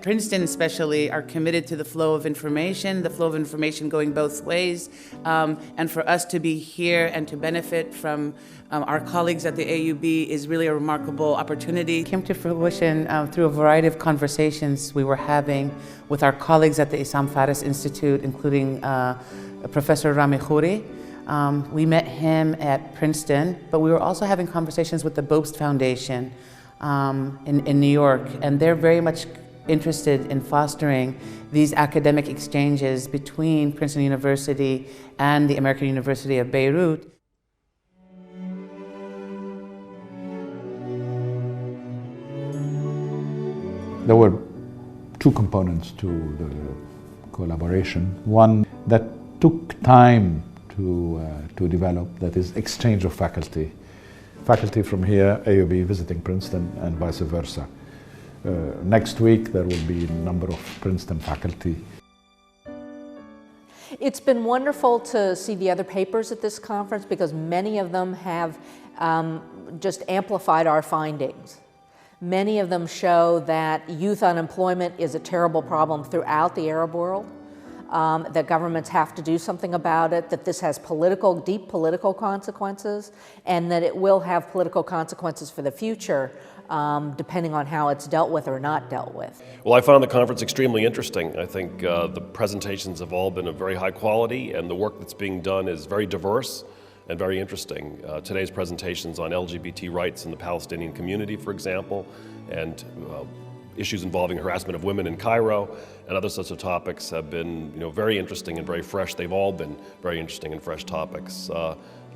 Princeton especially are committed to the flow of information going both ways, and for us to be here and to benefit from our colleagues at the AUB is really a remarkable opportunity. It came to fruition through a variety of conversations we were having with our colleagues at the Issam Fares Institute, including Professor Rami Khouri. We met him at Princeton, but we were also having conversations with the Bobst Foundation in New York, and they're very much interested in fostering these academic exchanges between Princeton University and the American University of Beirut. There were two components to the collaboration. One that took time to develop, that is exchange of faculty. Faculty from here, AUB visiting Princeton, and vice versa. Next week there will be a number of Princeton faculty. It's been wonderful to see the other papers at this conference because many of them have just amplified our findings. Many of them show that youth unemployment is a terrible problem throughout the Arab world, that governments have to do something about it, that this has deep political consequences, and that it will have political consequences for the future, depending on how it's dealt with or not dealt with. Well, I found the conference extremely interesting. I think the presentations have all been of very high quality, and the work that's being done is very diverse and very interesting. Today's presentations on LGBT rights in the Palestinian community, for example, and issues involving harassment of women in Cairo and other sorts of topics have been very interesting and very fresh. They've all been very interesting and fresh topics.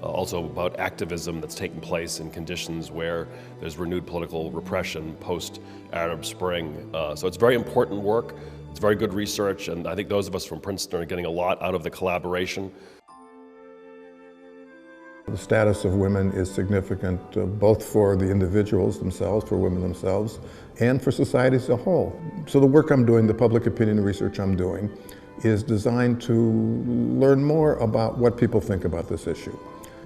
Also about activism that's taking place in conditions where there's renewed political repression post-Arab Spring. So it's very important work, it's very good research, and I think those of us from Princeton are getting a lot out of the collaboration. The status of women is significant both for the individuals themselves, for women themselves, and for society as a whole. So the work I'm doing, the public opinion research I'm doing, is designed to learn more about what people think about this issue.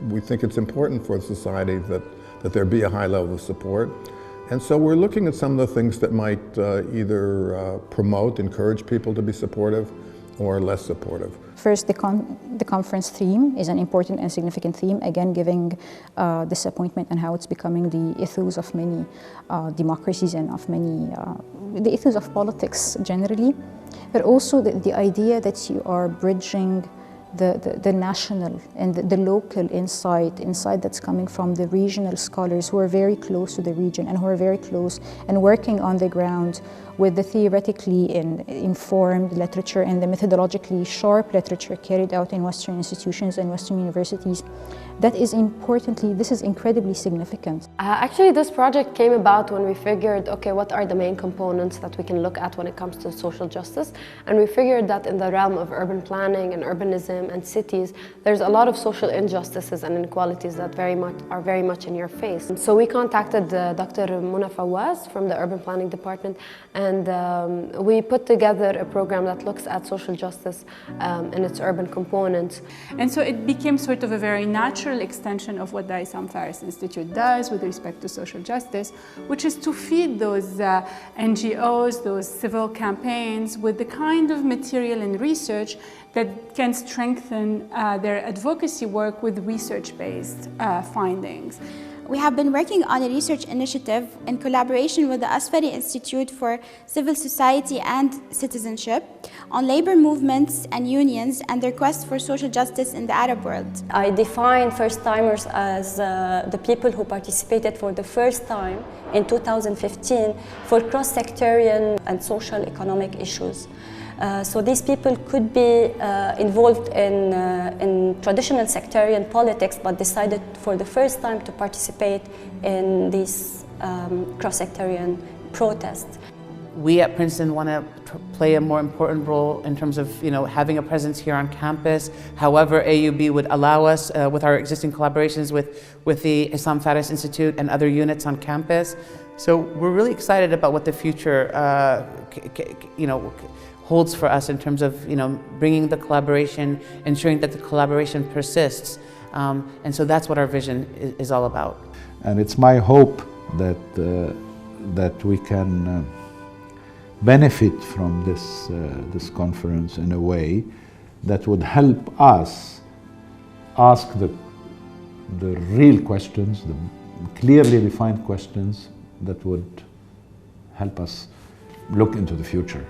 We think it's important for society that there be a high level of support. And so we're looking at some of the things that might either promote, encourage people to be supportive, or less supportive. First, the conference theme is an important and significant theme, again giving disappointment and how it's becoming the ethos of many democracies and of many, the ethos of politics generally, but also the idea that you are bridging the national and the local insight that's coming from the regional scholars who are very close to the region and who are very close and working on the ground with the theoretically informed literature and the methodologically sharp literature carried out in Western institutions and Western universities. That is this is incredibly significant. Actually, this project came about when we figured, okay, what are the main components that we can look at when it comes to social justice? And we figured that in the realm of urban planning and urbanism and cities, there's a lot of social injustices and inequalities that are very much in your face. So we contacted Dr. Mamdouha Fawaz from the urban planning department, and we put together a program that looks at social justice and its urban components. And so it became sort of a very natural extension of what the Issam Fares Institute does with respect to social justice, which is to feed those NGOs, those civil campaigns, with the kind of material and research that can strengthen their advocacy work with research-based findings. We have been working on a research initiative in collaboration with the Asfari Institute for Civil Society and Citizenship on labor movements and unions and their quest for social justice in the Arab world. I define first-timers as the people who participated for the first time in 2015 for cross-sectarian and social economic issues. So these people could be involved in traditional sectarian politics, but decided for the first time to participate in these cross-sectarian protests. We at Princeton want to play a more important role in terms of having a presence here on campus. However, AUB would allow us with our existing collaborations with the Issam Fares Institute and other units on campus. So we're really excited about what the future holds for us in terms of bringing the collaboration, ensuring that the collaboration persists, and so that's what our vision is all about. And it's my hope that we can benefit from this conference in a way that would help us ask the real questions, the clearly defined questions that would help us look into the future.